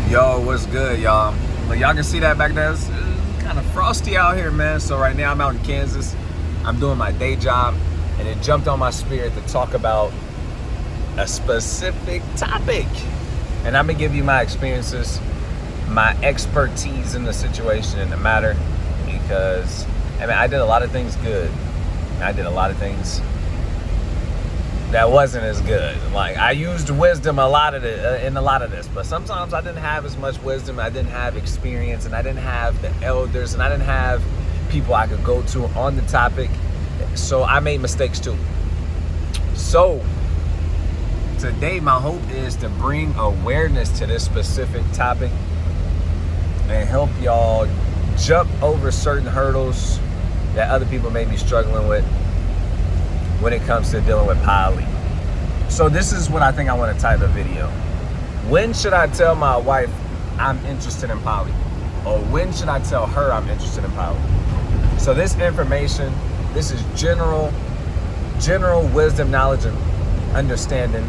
Yo, what's good, y'all? Well, y'all can see that back there. It's kind of frosty out here, man. So right now I'm out in Kansas. I'm doing my day job, and it jumped on my spirit to talk about a specific topic. And I'm gonna give you my experiences, my expertise in the situation and the matter, because I did a lot of things good. I did a lot of things that wasn't as good. Like, I used wisdom in a lot of this, but sometimes I didn't have as much wisdom. I didn't have experience, and I didn't have the elders, and I didn't have people I could go to on the topic. So I made mistakes too. So today my hope is to bring awareness to this specific topic and help y'all jump over certain hurdles that other people may be struggling with when it comes to dealing with poly. So this is what I think I want to title the video. When should I tell my wife I'm interested in poly? Or when should I tell her I'm interested in poly? So this information, this is general wisdom, knowledge, and understanding,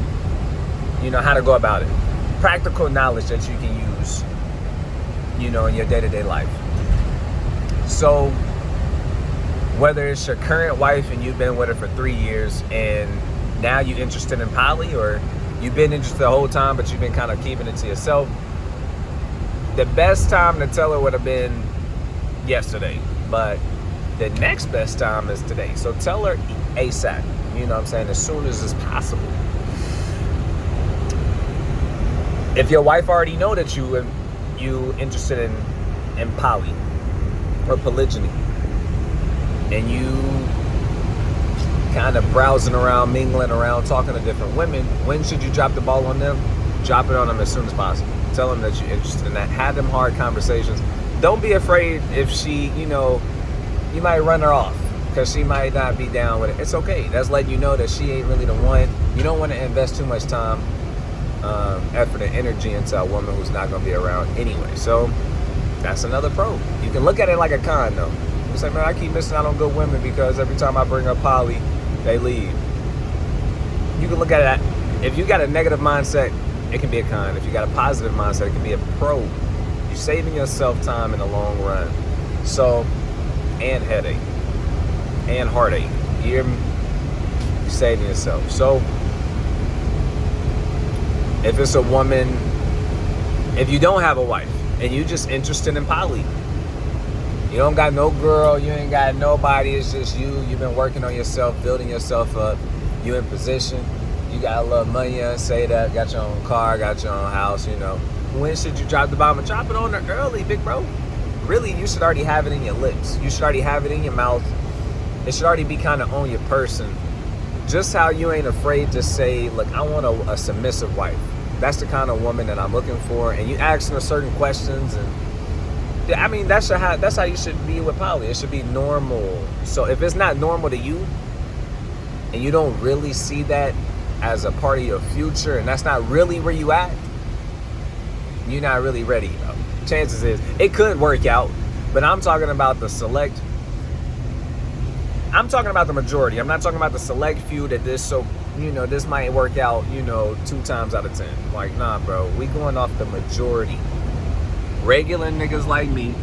how to go about it. Practical knowledge that you can use, in your day-to-day life. So whether it's your current wife and you've been with her for 3 years and now you're interested in poly, or you've been interested the whole time but you've been kind of keeping it to yourself, the best time to tell her would have been yesterday, but the next best time is today. So tell her ASAP, as soon as is possible. If your wife already know that you interested in poly or polygyny, and you kind of browsing around, mingling around, talking to different women, when should you drop the ball on them? Drop it on them as soon as possible. Tell them that you're interested in that. Have them hard conversations. Don't be afraid if she, you might run her off because she might not be down with it. It's okay. That's letting you know that she ain't really the one. You don't want to invest too much time, effort, and energy into a woman who's not going to be around anyway. So that's another pro. You can look at it like a con, though. You say, man, I keep missing out on good women because every time I bring up poly, they leave. You can look at it. If you got a negative mindset, it can be a con. If you got a positive mindset, it can be a pro. You're saving yourself time in the long run. So, and headache, and heartache. You're saving yourself. So, if it's a woman, if you don't have a wife and you're just interested in poly, you don't got no girl, you ain't got nobody, it's just you. You've been working on yourself, building yourself up. You in position. You got a little money, say that, got your own car, got your own house, When should you drop the bomb? Drop it on her early, big bro. Really, you should already have it in your lips. You should already have it in your mouth. It should already be kind of on your person. Just how you ain't afraid to say, look, I want a submissive wife. That's the kind of woman that I'm looking for. And you asking her certain questions, and that's how you should be with poly. It should be normal. So if it's not normal to you, and you don't really see that as a part of your future, and that's not really where you at, you're not really ready. Chances is it could work out, but I'm talking about the select. I'm talking about the majority. I'm not talking about the select few that this might work out, 2 times out of 10. Like, nah, bro, we going off the majority. Regular niggas like me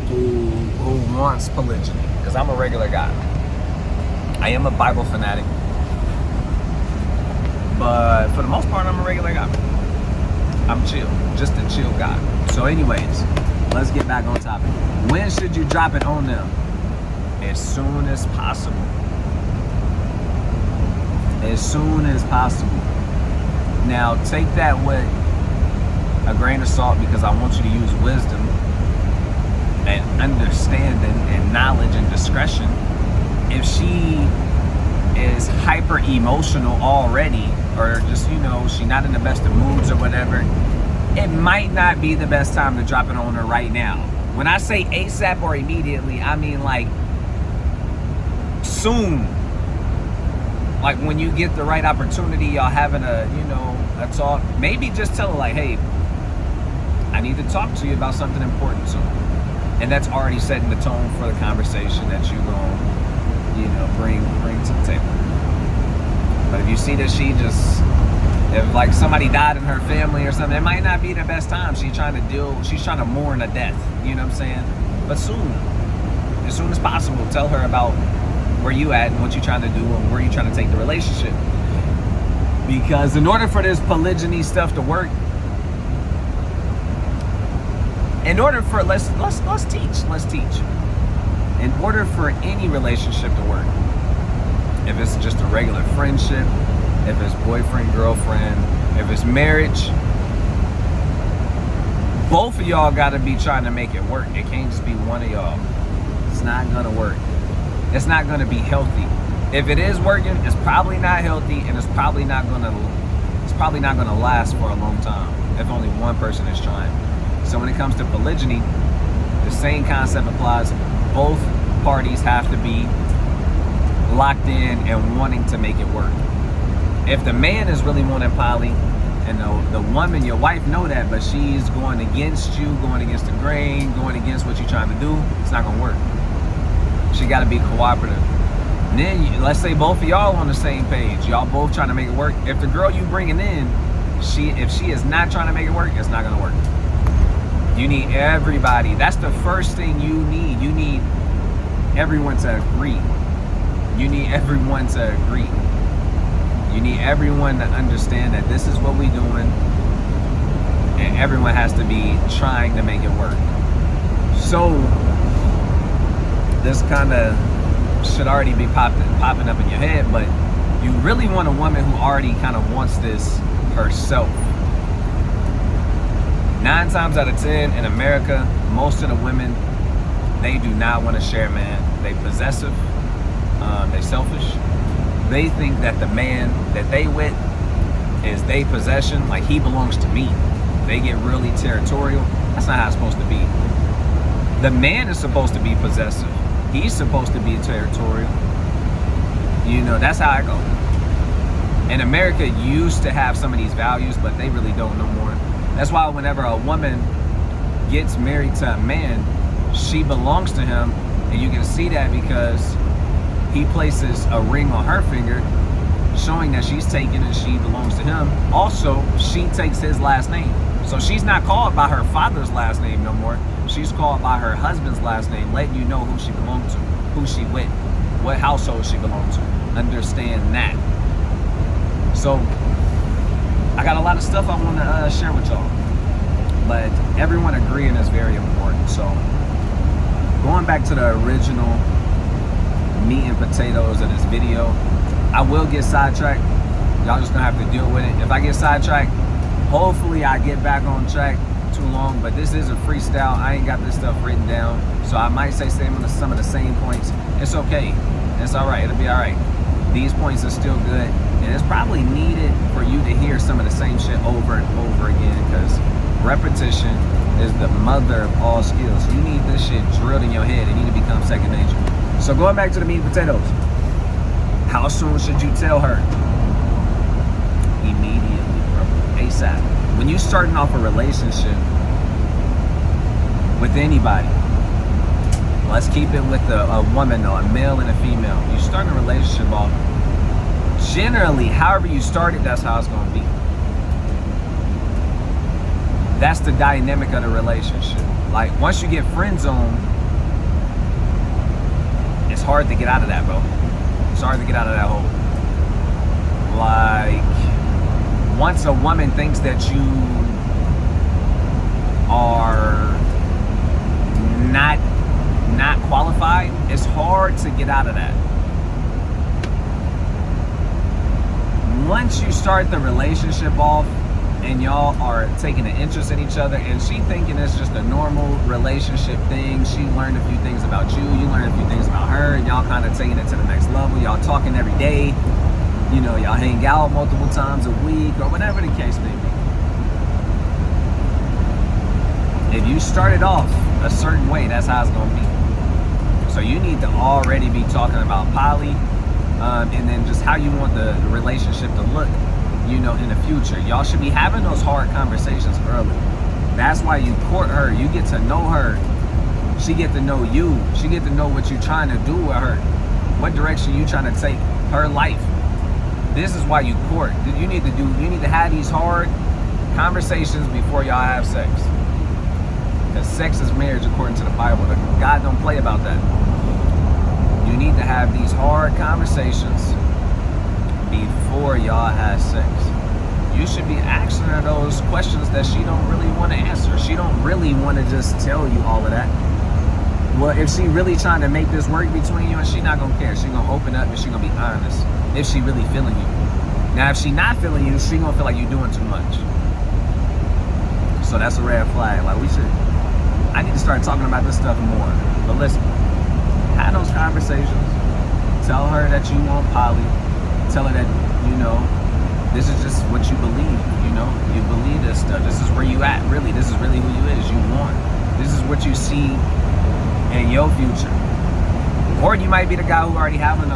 who wants polygyny, because I'm a regular guy. I am a Bible fanatic, but for the most part, I'm a regular guy. I'm chill, just a chill guy. So anyways, let's get back on topic. When should you drop it on them? As soon as possible. As soon as possible. Now, take that with a grain of salt, because I want you to use wisdom and understanding and knowledge and discretion. If she is hyper emotional already, or just, she's not in the best of moods or whatever, it might not be the best time to drop it on her right now. When I say ASAP or immediately, I mean like soon. Like when you get the right opportunity, y'all having a talk, maybe just tell her like, hey, I need to talk to you about something important soon. And that's already setting the tone for the conversation that you're going to, bring to the table. But if you see that she just If like somebody died in her family or something, it might not be the best time. She's trying to mourn a death. You know what I'm saying? But soon, as soon as possible, tell her about where you at and what you're trying to do and where you're trying to take the relationship. Because in order for this polygyny stuff to work, in order for let's teach. In order for any relationship to work, if it's just a regular friendship, if it's boyfriend, girlfriend, if it's marriage, both of y'all gotta be trying to make it work. It can't just be one of y'all. It's not gonna work. It's not gonna be healthy. If it is working, it's probably not healthy, and it's probably not gonna last for a long time if only one person is trying. So when it comes to polygyny, the same concept applies. Both parties have to be locked in and wanting to make it work. If the man is really wanting poly, and the woman, your wife, know that, but she's going against you, going against the grain, going against what you're trying to do, it's not gonna work. She gotta be cooperative. And then let's say both of y'all on the same page, y'all both trying to make it work. If the girl you bringing in, if she is not trying to make it work, it's not gonna work. You need everybody. That's the first thing you need. You need everyone to agree. You need everyone to agree. You need everyone to understand that this is what we're doing, and everyone has to be trying to make it work. So this kind of should already be popping up in your head, but you really want a woman who already kind of wants this herself. 9 times out of 10 in America, most of the women, they do not want to share a man. They possessive, they selfish. They think that the man that they with is they possession, like he belongs to me. They get really territorial. That's not how it's supposed to be. The man is supposed to be possessive. He's supposed to be territorial. You know, that's how I go. And America used to have some of these values, but they really don't no more. That's why whenever a woman gets married to a man, she belongs to him, and you can see that because he places a ring on her finger, showing that she's taken and she belongs to him. Also, she takes his last name. So she's not called by her father's last name no more. She's called by her husband's last name, letting you know who she belonged to, who she with, what household she belonged to. Understand that. So I got a lot of stuff I want to share with y'all, but everyone agreeing is very important. So going back to the original meat and potatoes of this video, I will get sidetracked. Y'all just gonna have to deal with it. If I get sidetracked, hopefully I get back on track. Too long, but this is a freestyle. I ain't got this stuff written down, so I might say some of the same points. It's okay. It's all right. It'll be all right. These points are still good, and it's probably needed for you to hear some of the same shit over and over again, because repetition is the mother of all skills. You need this shit drilled in your head. It need to become second nature. So going back to the meat and potatoes, how soon should you tell her? Immediately, bro. ASAP. When you're starting off a relationship with anybody, let's keep it with a woman or a male and a female. You start a relationship off, generally, however you started, that's how it's going to be. That's the dynamic of the relationship. Like, once you get friend zoned, it's hard to get out of that, bro. It's hard to get out of that hole. Like, once a woman thinks that you are not qualified, it's hard to get out of that. Once you start the relationship off and y'all are taking an interest in each other, and she thinking it's just a normal relationship thing, she learned a few things about you, you learned a few things about her, and y'all kind of taking it to the next level. Y'all talking every day. You know, y'all hang out multiple times a week or whatever the case may be. If you started off a certain way, that's how it's going to be. So you need to already be talking about poly, and then just how you want the relationship to look, you know, in the future. Y'all should be having those hard conversations early. That's why you court her. You get to know her. She get to know you. She get to know what you're trying to do with her. What direction you trying to take her life. This is why you court. You need to have these hard conversations before y'all have sex. Because sex is marriage according to the Bible. God don't play about that. You need to have these hard conversations before y'all have sex. You should be asking her those questions that she don't really want to answer. She don't really want to just tell you all of that. Well, if she really trying to make this work between you, and she not gonna care. She gonna open up and she gonna be honest. If she really feeling you. Now, if she not feeling you, she gonna feel like you doing too much. So that's a red flag. Like I need to start talking about this stuff more. But listen, have those conversations. Tell her that you want poly. Tell her that, this is just what you believe, You believe this stuff. This is where you at, really. This is really who you is. You want. This is what you see in your future. Or you might be the guy who already have a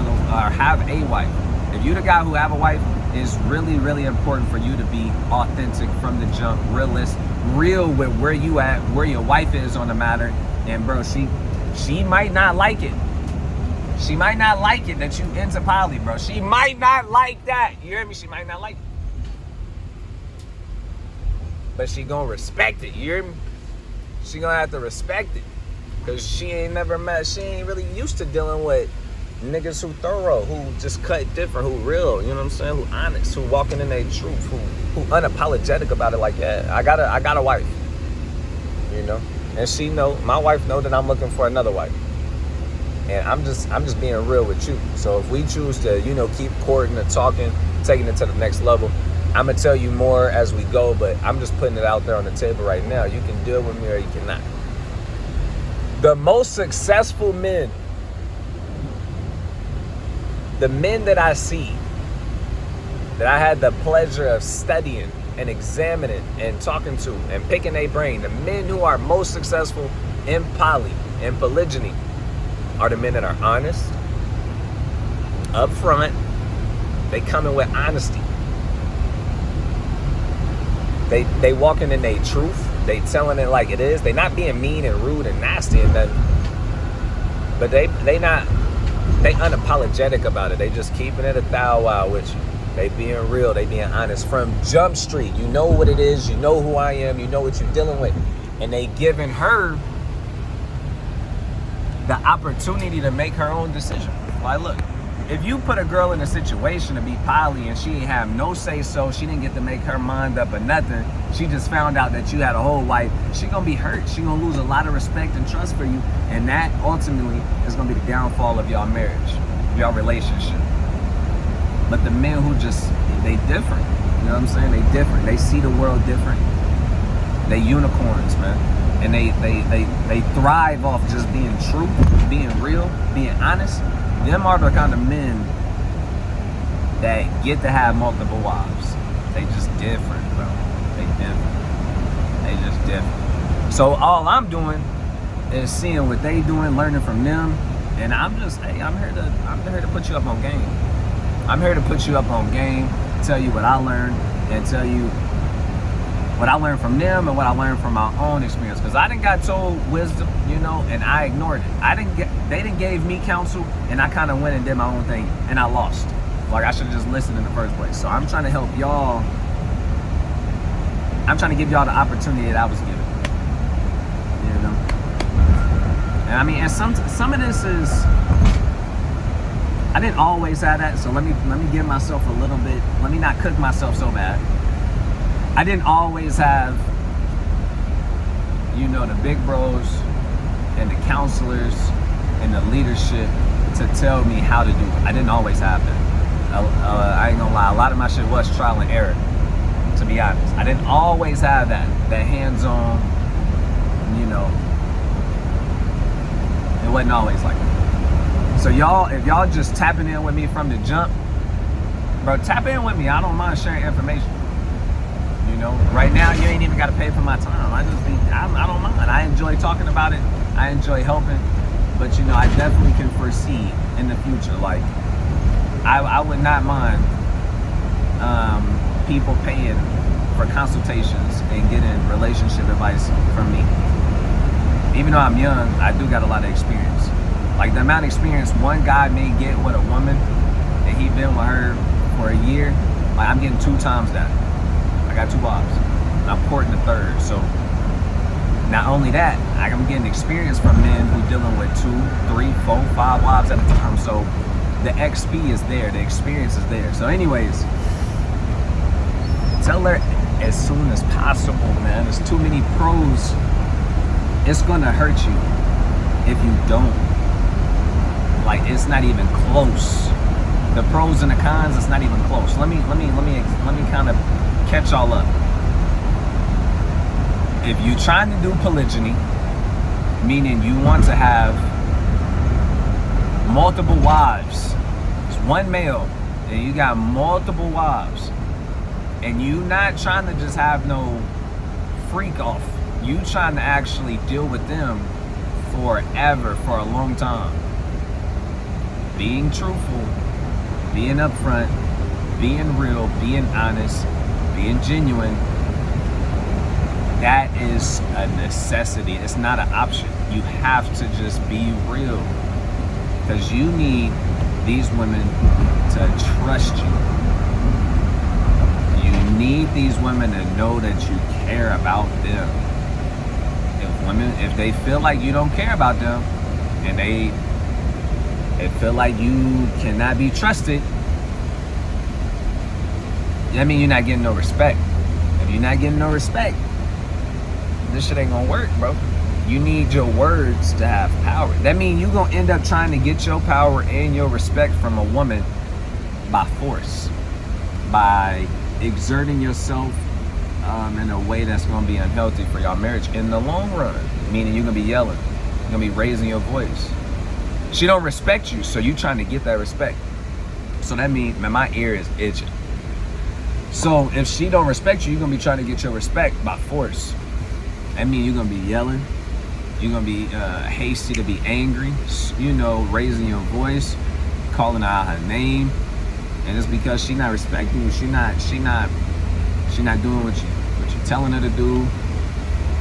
wife. If you the guy who have a wife, it's really, really important for you to be authentic from the jump, real with where you at, where your wife is on the matter. And bro, she might not like it. She might not like it that you into poly, bro. She might not like that. You hear me? She might not like it. But she gonna respect it. You hear me? She gonna have to respect it. Because she ain't really used to dealing with niggas who thorough, who just cut different, who real, you know what I'm saying? Who honest, who walking in their truth, who unapologetic about it. Like, yeah, I got a wife, and she know, my wife know that I'm looking for another wife. And I'm just being real with you. So if we choose to, keep courting and talking, taking it to the next level, I'm gonna tell you more as we go, but I'm just putting it out there on the table right now. You can deal with me or you cannot. The most successful men, the men that I see, that I had the pleasure of studying and examining and talking to and picking their brain, the men who are most successful in poly and polygyny are the men that are honest, upfront. They come in with honesty. They walking in their truth. They telling it like it is. They not being mean and rude and nasty and nothing. But they unapologetic about it. They just keeping it a thou wow with you. They being real. They being honest from Jump Street. You know what it is. You know who I am. You know what you're dealing with. And they giving her the opportunity to make her own decision. Like, look, if you put a girl in a situation to be poly and she ain't have no say so, she didn't get to make her mind up or nothing, she just found out that you had a whole wife, she gonna be hurt. She gonna lose a lot of respect and trust for you, and that ultimately is gonna be the downfall of y'all marriage, y'all relationship. But the men who they different, you know what I'm saying? They different. They see the world different. They unicorns, man. And they thrive off just being true, being real, being honest. Them are the kind of men that get to have multiple wives. They just different, bro. They different. They just different. So all I'm doing is seeing what they doing, learning from them, and I'm here to put you up on game. I'm here to put you up on game, tell you what I learned, and tell you what I learned from them and what I learned from my own experience. Because I done got told wisdom, and I ignored it. They didn't gave me counsel, and I kind of went and did my own thing, and I lost. Like, I should have just listened in the first place. So I'm trying to help y'all. I'm trying to give y'all the opportunity that I was given. And I mean, and some of this is, I didn't always have that. So let me give myself a little bit. Let me not cook myself so bad. I didn't always have, the big bros and the counselors and the leadership to tell me how to do it. I didn't always have that. I ain't gonna lie, a lot of my shit was trial and error, to be honest. I didn't always have that hands-on, it wasn't always like that. So y'all, if y'all just tapping in with me from the jump, bro, tap in with me. I don't mind sharing information. Right now you ain't even got to pay for my time. I don't mind. I enjoy talking about it. I enjoy helping, but I definitely can foresee in the future. Like, I would not mind people paying for consultations and getting relationship advice from me. Even though I'm young, I do got a lot of experience. Like, the amount of experience one guy may get with a woman, and he been with her for a year, like I'm getting 2 times that. I got 2 wives. And I'm courting the 3rd. So not only that, I'm getting experience from men who dealing with 2, 3, 4, 5 wives at a time. So the XP is there, the experience is there. So anyways, tell her as soon as possible, man. There's too many pros. It's gonna hurt you if you don't. Like, it's not even close. The pros and the cons, it's not even close. Let me kind of catch y'all up. If you're trying to do polygyny, meaning you want to have multiple wives, it's one male, and you got multiple wives, and you not trying to just have no freak off, you trying to actually deal with them forever, for a long time. Being truthful, being upfront, being real, being honest, being genuine, that is a necessity. It's not an option. You have to just be real, because you need these women to trust you. You need these women to know that you care about them. If they feel like you don't care about them, and they feel like you cannot be trusted, that means you're not getting no respect. If you're not getting no respect, this shit ain't gonna work, bro. You need your words to have power. That means you're gonna end up trying to get your power and your respect from a woman by force, by exerting yourself in a way that's gonna be unhealthy for y'all marriage in the long run. Meaning you're gonna be yelling, you're gonna be raising your voice. She don't respect you, so you trying to get that respect. So that means, man, my ear is itching. So if she don't respect you, you're gonna be trying to get your respect by force. That means you're gonna be yelling, you're gonna be hasty to be angry, you know, raising your voice, calling out her name, and it's because she not respecting you. She not doing what you're telling her to do.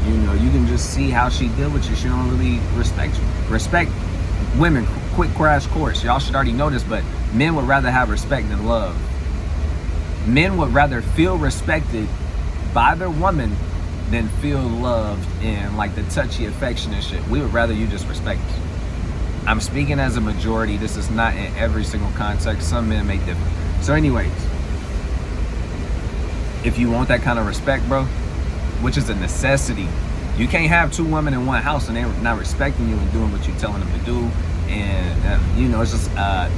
You know, you can just see how she deal with you. She don't really respect you. Respect, women, quick crash course. Y'all should already know this, but men would rather have respect than love. Men would rather feel respected by their woman than feel loved and like the touchy affectionate shit. We would rather you just respect us. I'm speaking as a majority. This is not in every single context. Some men make different. So anyways, if you want that kind of respect, bro, which is a necessity, you can't have 2 women in one house and they're not respecting you and doing what you're telling them to do. And, you know, it's just a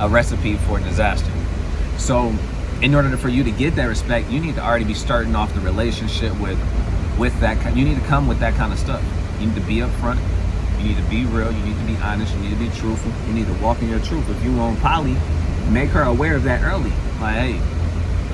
recipe for disaster. So in order for you to get that respect, you need to already be starting off the relationship with that. You need to come with that kind of stuff. You need to be upfront. You need to be real. You need to be honest. You need to be truthful. You need to walk in your truth. If you want poly, make her aware of that early. Like, hey,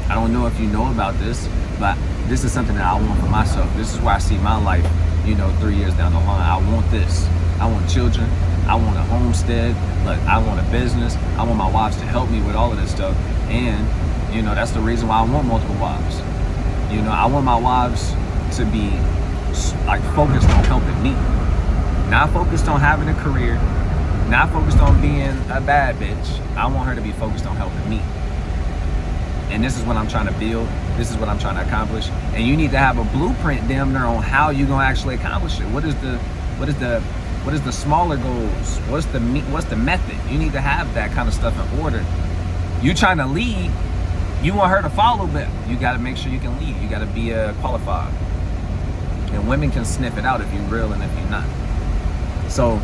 I don't know if you know about this, but this is something that I want for myself. This is where I see my life, you know, 3 years down the line. I want this. I want children. I want a homestead. Look, I want a business. I want my wives to help me with all of this stuff. And, you know, that's the reason why I want multiple wives. You know, I want my wives to be like focused on helping me. Not focused on having a career. Not focused on being a bad bitch. I want her to be focused on helping me. And this is what I'm trying to build. This is what I'm trying to accomplish. And you need to have a blueprint damn near on how you're gonna actually accomplish it. What is the smaller goals? What's the method? You need to have that kind of stuff in order. You trying to lead, you want her to follow, but you got to make sure you can lead. You got to be qualified. And women can sniff it out if you're real and if you're not. So,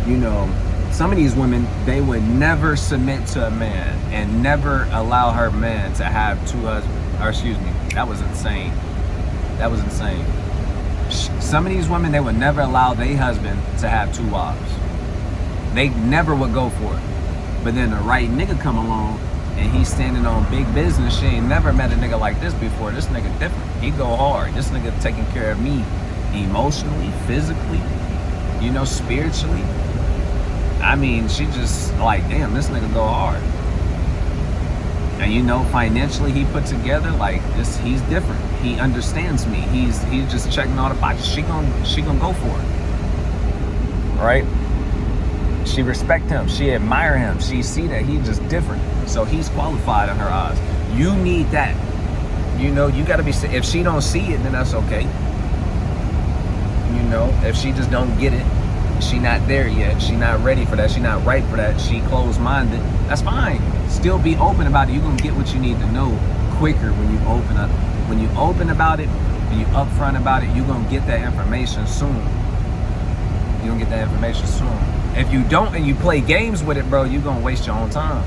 you know, some of these women, they would never submit to a man and never allow her man to have 2 husbands. Or excuse me, that was insane. That was insane. Some of these women, they would never allow their husband to have 2 wives. They never would go for it. But then the right nigga come along and he's standing on big business. She ain't never met a nigga like this before. This nigga different. He go hard. This nigga taking care of me emotionally, physically, you know, spiritually. I mean, she just like, damn, this nigga go hard. And you know, financially he put together like this. He's different. He understands me. He's just checking all the boxes. She gonna go for it. All right. She respect him. She admire him. She see that he's just different. So he's qualified in her eyes. You need that. You know, you got to be, if she don't see it, then that's okay. You know, if she just don't get it, she not there yet, she not ready for that, she not right for that, she closed-minded, that's fine. Still be open about it. You're gonna get what you need to know quicker when you open up. When you open about it, when you upfront about it, you're gonna get that information soon. You're gonna get that information soon. If you don't and you play games with it, bro, you're gonna waste your own time.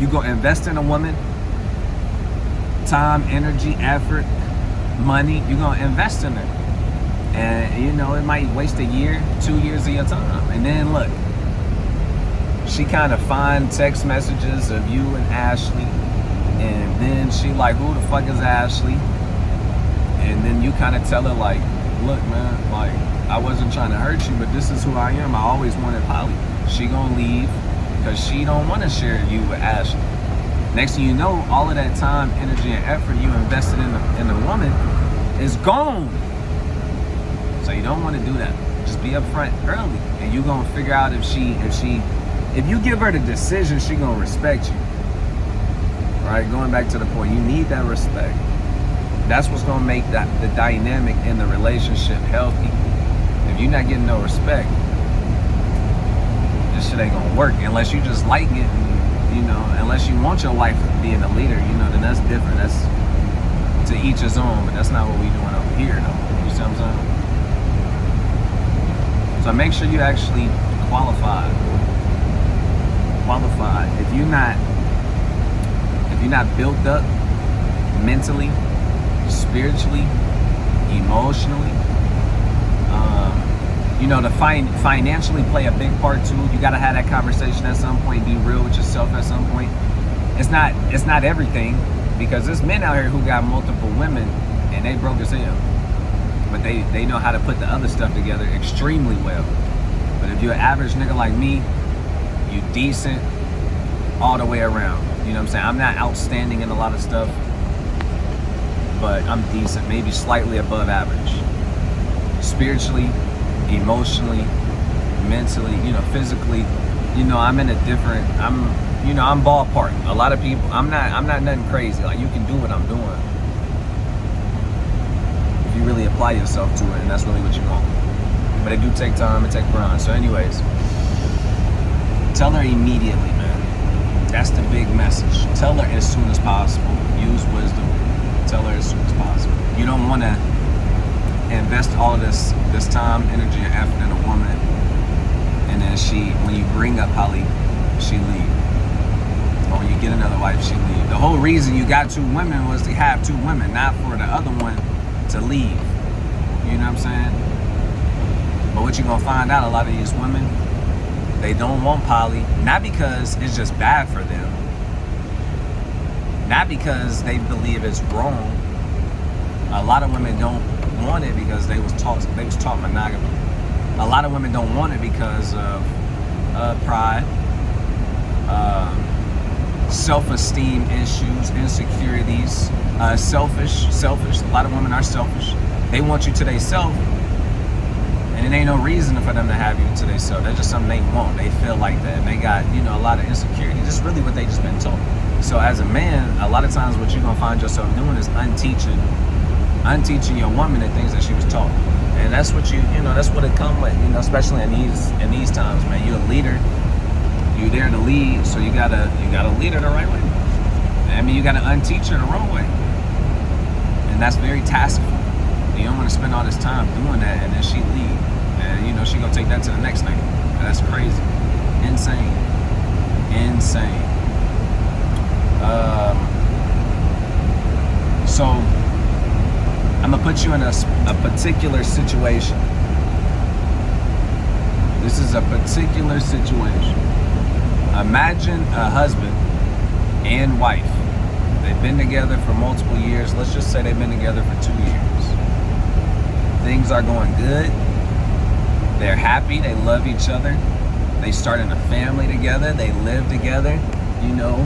You gonna invest in a woman, time, energy, effort, money, you're gonna invest in her. And you know, it might waste a year, 2 years of your time. And then look, she kind of find text messages of you and Ashley, and then she like, who the fuck is Ashley? And then you kind of tell her like, look man, like, I wasn't trying to hurt you, but this is who I am. I always wanted Polly. She gonna leave because she don't want to share you with Ashley. Next thing you know, all of that time, energy, and effort you invested in the woman is gone. So you don't want to do that. Just be upfront early, and you're gonna figure out if you give her the decision, she gonna respect you. All right, going back to the point, you need that respect. That's what's gonna make the dynamic in the relationship healthy. If you're not getting no respect, this shit ain't gonna work unless you just like it. And, you know, unless you want your wife being a leader, you know, then that's different. That's to each his own, but that's not what we doing over here, though. You see what I'm saying? So make sure you actually qualify. If you're not built up mentally, spiritually, emotionally, you know, to financially play a big part too. You got to have that conversation at some point. Be real with yourself at some point. It's not everything, because there's men out here who got multiple women and they broke as hell. But they know how to put the other stuff together extremely well. But if you're an average nigga like me, you decent all the way around. You know what I'm saying? I'm not outstanding in a lot of stuff, but I'm decent, maybe slightly above average. Spiritually, emotionally, mentally, you know, physically, you know, I'm ballpark. A lot of people, I'm not nothing crazy. Like, you can do what I'm doing. You really apply yourself to it, and that's really what you want. But it do take time, it take grind. So anyways, tell her immediately, man. That's the big message. Tell her as soon as possible. Use wisdom. Tell her as soon as possible. You don't want to invest all of this time, energy, and effort in a woman, and then when you bring up Holly, she leave. Or when you get another wife, she leave. The whole reason you got 2 women was to have 2 women, not for the other one to leave. You know what I'm saying? But what you're gonna find out, a lot of these women, they don't want poly, not because it's just bad for them, not because they believe it's wrong. A lot of women don't want it because they was taught monogamy. A lot of women don't want it because of pride, self-esteem issues, insecurities, selfish. A lot of women are selfish. They want you to themselves, and it ain't no reason for them to have you to themselves. That's just something they want. They feel like that, and they got, you know, a lot of insecurity. This is really what they just been taught. So as a man, a lot of times what you're gonna find yourself doing is unteaching your woman the things that she was taught. And that's what that's what it come with, you know, especially in these times, man. You're a leader. You're there to lead, so you gotta lead her the right way. I mean, you gotta unteach her the wrong way, and that's very taskful. You don't want to spend all this time doing that, and then she leave, and you know she gonna take that to the next thing. That's crazy, insane. So I'm gonna put you in a particular situation. This is a particular situation. Imagine a husband and wife. They've been together for multiple years. Let's just say they've been together for 2 years. Things are going good. They're happy. They love each other. They started a family together. They live together. You know,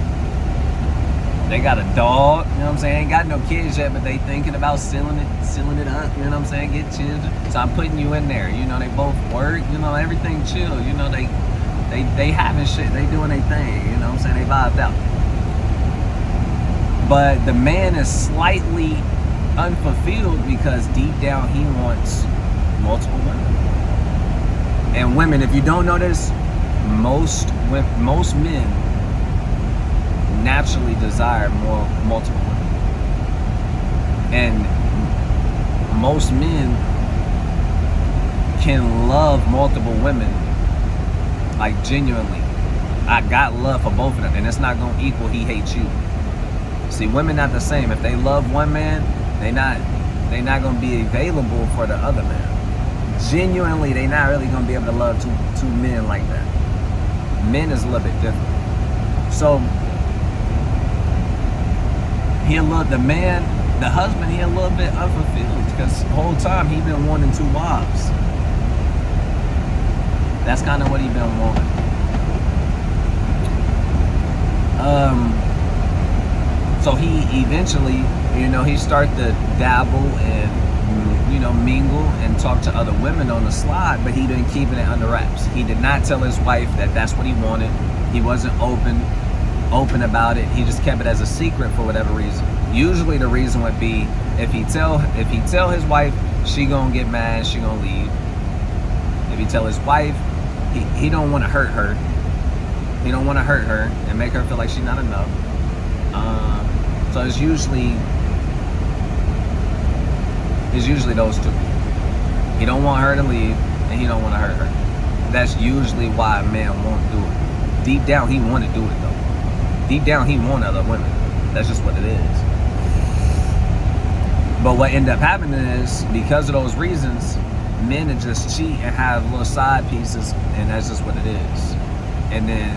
they got a dog. You know what I'm saying? Ain't got no kids yet, but they thinking about sealing it up. You know what I'm saying? Get children. So I'm putting you in there. You know, they both work. You know, everything chill. You know, they They having shit. They doing their thing. You know what I'm saying? They vibed out. But the man is slightly unfulfilled because deep down he wants multiple women. And women, if you don't know this, most men naturally desire multiple women. And most men can love multiple women, like genuinely. I got love for both of them, and it's not gonna equal he hates you. See, women not the same. If they love one man, they not gonna be available for the other man. Genuinely, they not really gonna be able to love two men like that. Men is a little bit different. So the husband, he a little bit unfulfilled because the whole time he been wanting 2 wives. That's kind of what he been wanting. So he eventually, he started to dabble and, mingle and talk to other women on the slide, but he been keeping it under wraps. He did not tell his wife that that's what he wanted. He wasn't open about it. He just kept it as a secret for whatever reason. Usually the reason would be if he tell his wife, she gonna get mad, she gonna leave. If he tell his wife, he don't want to hurt her. He don't want to hurt her and make her feel like she's not enough. So it's usually those two. He don't want her to leave, and he don't want to hurt her. That's usually why a man won't do it. Deep down, he want to do it though. Deep down, he want other women. That's just what it is. But what ended up happening is, because of those reasons, men that just cheat and have little side pieces, and that's just what it is. And then,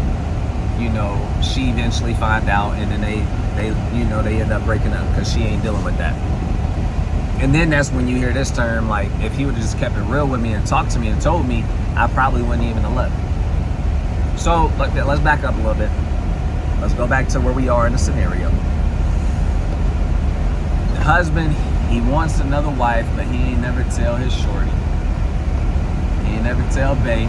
she eventually find out, and then they end up breaking up because she ain't dealing with that. And then that's when you hear this term, like, if he would have just kept it real with me and talked to me and told me, I probably wouldn't even have left. So let's back up a little bit. Let's go back to where we are in the scenario. The husband, he wants another wife, but he ain't never tell his shorty. He ain't never tell bae.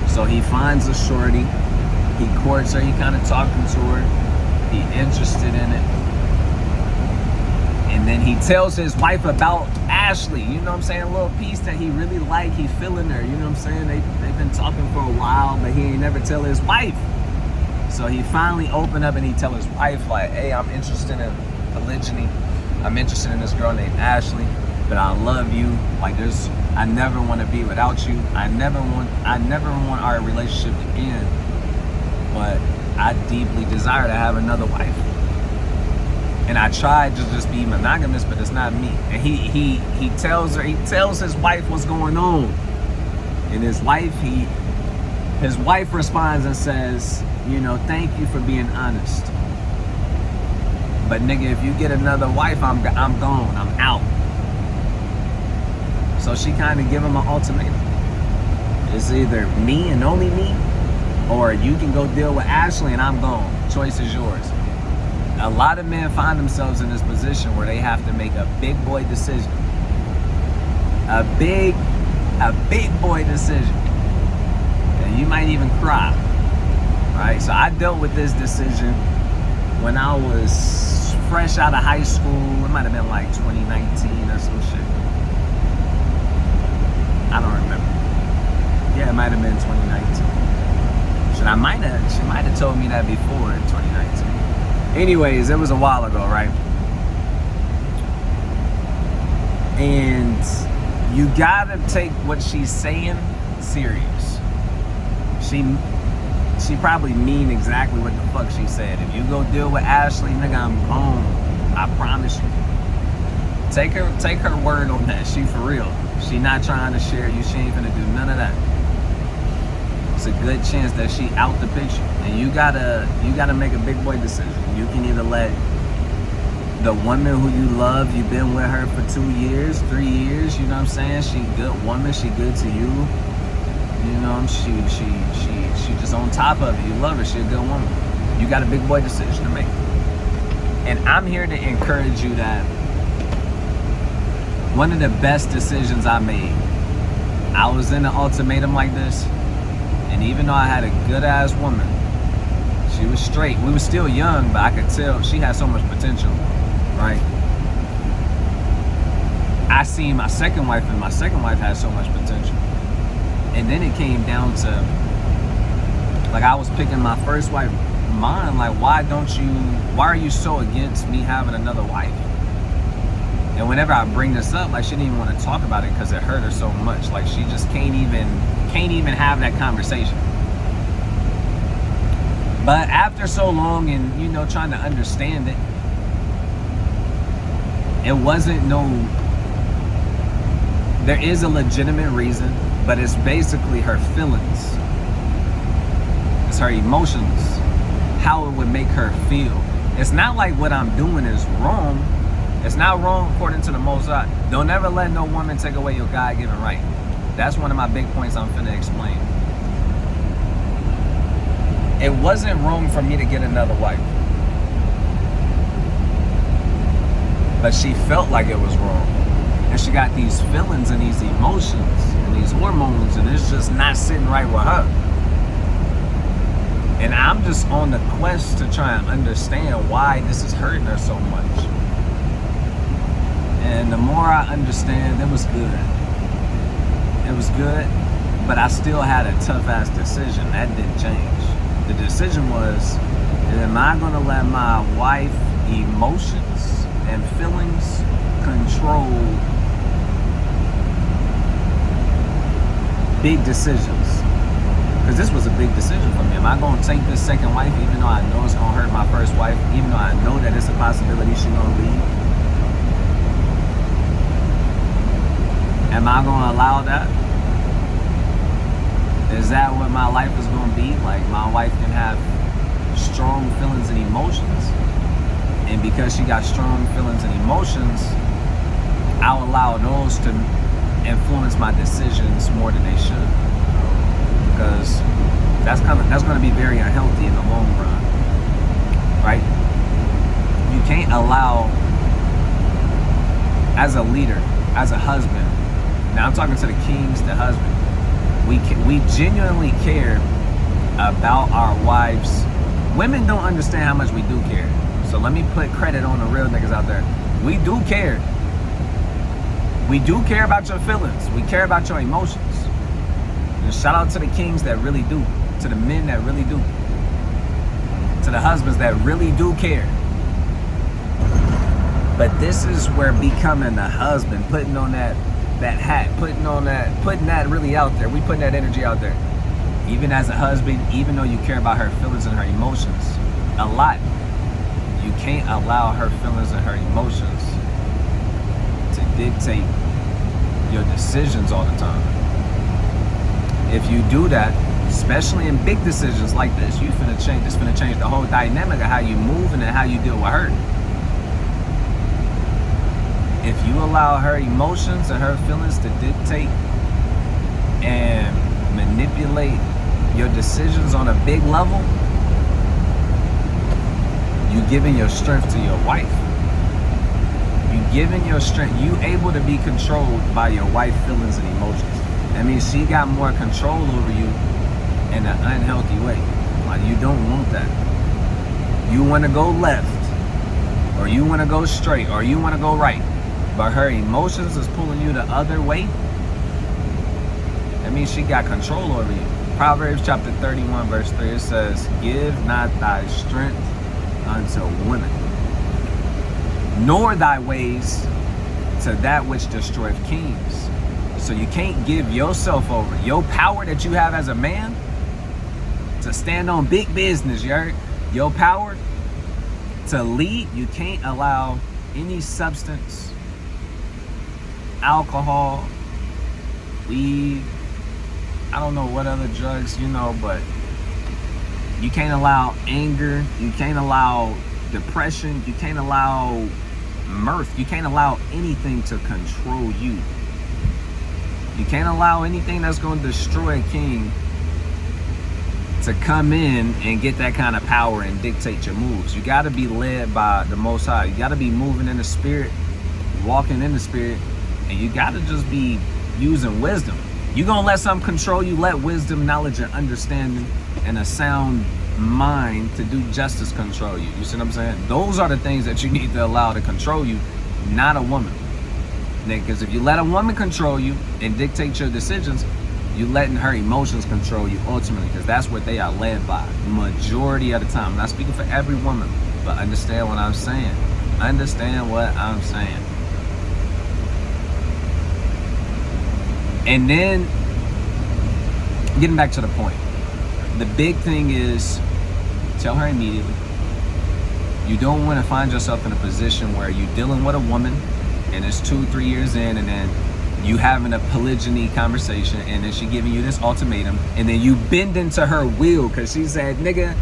So he finds a shorty. He courts her. He kind of talking to her. He interested in it. And then he tells his wife about Ashley, you know what I'm saying? A little piece that he really like, he feeling her, you know what I'm saying? They've been talking for a while, but he ain't never tell his wife. So he finally opened up and he tell his wife, like, hey, I'm interested in polygyny. I'm interested in this girl named Ashley, but I love you. Like, I never want to be without you. I never want our relationship to end, but I deeply desire to have another wife. And I tried to just be monogamous, but it's not me. And he tells his wife what's going on. And his wife responds and says, thank you for being honest. But nigga, if you get another wife, I'm gone, I'm out. So she kind of give him an ultimatum. It's either me and only me, or you can go deal with Ashley and I'm gone. Choice is yours. A lot of men find themselves in this position where they have to make a big boy decision. A big boy decision. And you might even cry. Right? So I dealt with this decision when I was fresh out of high school. It might have been like 2019 or some shit. I don't remember. Yeah, it might have been 2019. She might have told me that before in 2019. Anyways, it was a while ago, right? And you gotta take what she's saying serious. She probably mean exactly what the fuck she said. If you go deal with Ashley, nigga, I'm gone. I promise you. Take her word on that. She for real. She not trying to share you. She ain't gonna do none of that. It's a good chance that she out the picture. And you gotta make a big boy decision. You can either let the woman who you love, you've been with her for 2 years, 3 years, you know what I'm saying? She good woman, she good to you. You know, she just on top of it. You love her, she a good woman. You got a big boy decision to make. And I'm here to encourage you that one of the best decisions I made I was in an ultimatum like this, and even though I had a good ass woman, she was straight. We were still young, but I could tell she had so much potential, right? I seen my second wife, and my second wife had so much potential. And then it came down to, like, I was picking my first wife mind, like, why are you so against me having another wife? And whenever I bring this up, like, she didn't even want to talk about it because it hurt her so much. Like, she just can't even have that conversation. But after so long and, you know, trying to understand it, it wasn't there is a legitimate reason, but it's basically her feelings. It's her emotions, how it would make her feel. It's not like what I'm doing is wrong. It's not wrong according to the Most High. Don't ever let no woman take away your God-given right. That's one of my big points I'm finna explain. It wasn't wrong for me to get another wife, but she felt like it was wrong. And she got these feelings and these emotions and these hormones, and it's just not sitting right with her. And I'm just on the quest to try and understand why this is hurting her so much. And the more I understand, it was good. It was good, but I still had a tough ass decision. That didn't change. The decision was, am I gonna let my wife emotions and feelings control big decisions? Because this was a big decision for me. Am I going to take this second wife, even though I know it's going to hurt my first wife, even though I know that it's a possibility she's going to leave? Am I going to allow that? Is that what my life is going to be? Like, my wife can have strong feelings and emotions, and because she got strong feelings and emotions, I'll allow those to influence my decisions more than they should. Because that's going to be very unhealthy in the long run, right? You can't allow, as a leader, as a husband. Now I'm talking to the kings, the husband. We genuinely care about our wives. Women don't understand how much we do care. So let me put credit on the real niggas out there. We do care. We do care about your feelings. We care about your emotions. And shout out to the kings that really do. To the men that really do. To the husbands that really do care. But this is where becoming a husband, putting on that hat, putting that really out there. We putting that energy out there. Even as a husband, even though you care about her feelings and her emotions a lot, you can't allow her feelings and her emotions to dictate your decisions all the time. If you do that, especially in big decisions like this, it's finna change the whole dynamic of how you move and how you deal with her. If you allow her emotions and her feelings to dictate and manipulate your decisions on a big level, you giving your strength to your wife. You giving your strength. You able to be controlled by your wife's feelings and emotions. That means she got more control over you in an unhealthy way. Like, you don't want that. You want to go left, or you want to go straight, or you want to go right, but her emotions is pulling you the other way. That means she got control over you. Proverbs chapter 31 verse 3, it says, "Give not thy strength unto women, nor thy ways to that which destroyeth kings." So you can't give yourself over. Your power that you have as a man to stand on big business, your power to lead, you can't allow any substance, alcohol, weed, I don't know what other drugs, but you can't allow anger, you can't allow depression, you can't allow mirth, you can't allow anything to control you. You can't allow anything that's going to destroy a king to come in and get that kind of power and dictate your moves. You got to be led by the Most High. You got to be moving in the Spirit, walking in the Spirit, and you got to just be using wisdom. You gonna let something control you, let wisdom, knowledge, and understanding and a sound mind to do justice control you. You see what I'm saying? Those are the things that you need to allow to control you, not a woman. Because if you let a woman control you and dictate your decisions, you're letting her emotions control you ultimately, because that's what they are led by majority of the time. I'm not speaking for every woman, but understand what I'm saying. Understand what I'm saying. And then, getting back to the point, the big thing is, tell her immediately. You don't want to find yourself in a position where you're dealing with a woman and it's 2-3 years in, and then you having a polygyny conversation, and then she giving you this ultimatum, and then you bend into her will because she said, nigga,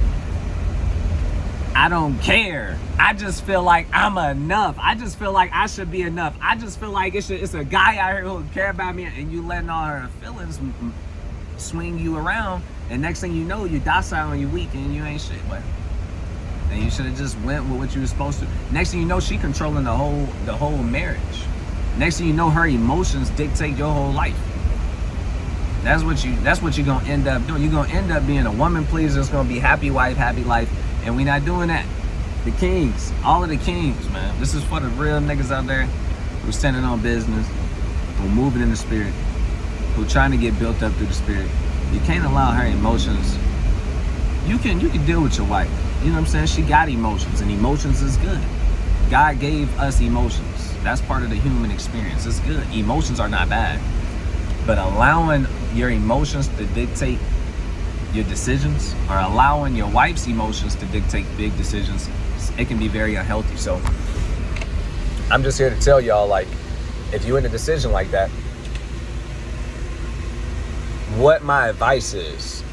I don't care. I just feel like I'm enough. I just feel like I should be enough. I just feel like it's a guy out here who care about me, and you letting all her feelings swing you around, and next thing you know, you docile and you weak and you ain't shit. But and you should have just went with what you were supposed to. Next thing you know, she controlling the whole marriage. Next thing you know, her emotions dictate your whole life. That's what you're gonna end up doing. You're gonna end up being a woman pleaser. It's gonna be happy wife, happy life, and we're not doing that. The kings, all of the kings, man. This is for the real niggas out there who standing on business, who moving in the spirit, who trying to get built up through the spirit. You can't allow her emotions. You can deal with your wife. You know what I'm saying? She got emotions, and emotions is good. God gave us emotions. That's part of the human experience. It's good. Emotions are not bad. But allowing your emotions to dictate your decisions, or allowing your wife's emotions to dictate big decisions, it can be very unhealthy. So I'm just here to tell y'all, like, if you're in a decision like that, what my advice is,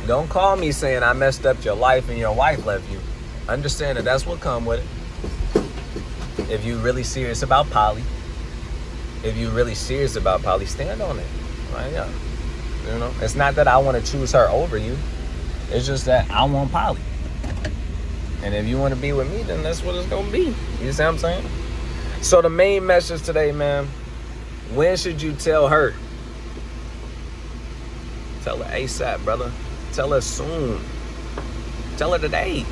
don't call me saying I messed up your life and your wife left you. Understand that that's what come with it. If you really serious about poly, stand on it. Right? Yeah. You know, it's not that I want to choose her over you. It's just that I want poly. And if you want to be with me, then that's what it's gonna be. You see what I'm saying? So the main message today, man, when should you tell her? Tell her ASAP, brother. Tell her soon. Tell her today.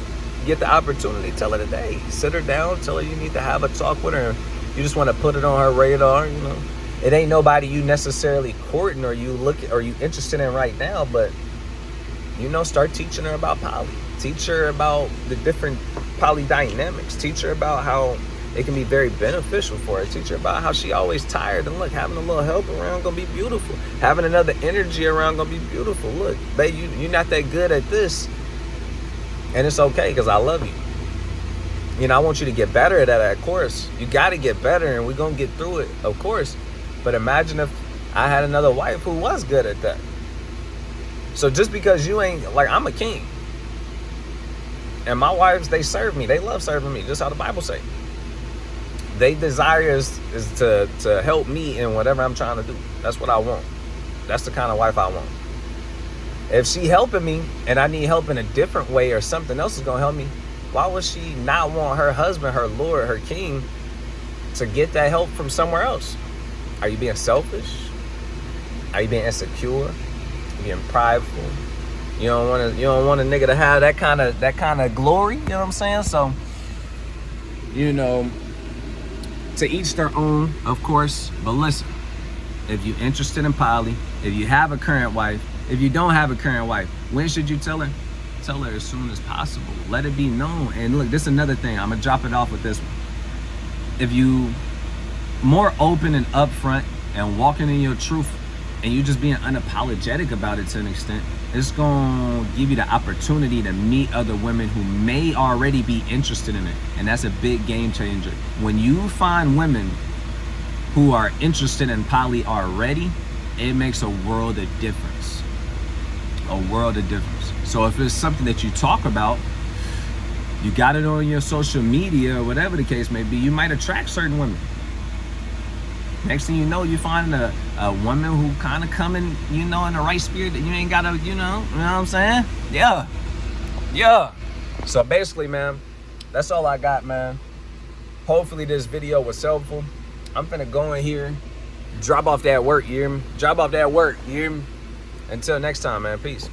Get the opportunity. Tell her today. Sit her down. Tell her you need to have a talk with her. You just want to put it on her radar. You know, it ain't nobody you necessarily courting or you interested in right now. But you know, start teaching her about poly. Teach her about the different poly dynamics. Teach her about how it can be very beneficial for her. Teach her about how she always tired, and look, having a little help around gonna be beautiful. Having another energy around gonna be beautiful. Look, babe, you're not that good at this, and it's okay because I love you. You know, I want you to get better at that, of course. You got to get better, and we're gonna get through it, of course. But imagine if I had another wife who was good at that. So just because you ain't, like, I'm a king, and my wives, they serve me. They love serving me, just how the Bible say. They desire is to help me in whatever I'm trying to do. That's what I want. That's the kind of wife I want. If she helping me and I need help in a different way, or something else is gonna help me, why would she not want her husband, her Lord, her King, to get that help from somewhere else? Are you being selfish? Are you being insecure? Are you being prideful? You don't want a nigga to have that kind of glory. You know what I'm saying? So, you know, to each their own, of course. But listen, if you're interested in poly, if you have a current wife, if you don't have a current wife, when should you tell her? Tell her as soon as possible. Let it be known. And look, this is another thing. I'm gonna drop it off with this one. If you more open and upfront and walking in your truth, and you just being unapologetic about it to an extent, it's gonna give you the opportunity to meet other women who may already be interested in it. And that's a big game changer. When you find women who are interested in poly already, it makes a world of difference. A world of difference. So if it's something that you talk about, you got it on your social media or whatever the case may be, you might attract certain women. Next thing you know, you find a woman who kind of coming, you know, in the right spirit that you ain't got to, you know what I'm saying? Yeah. So basically, man, that's all I got, man. Hopefully this video was helpful. I'm finna go in here drop off that work, you hear me? Drop off that work, you hear me? Until next time, man. Peace.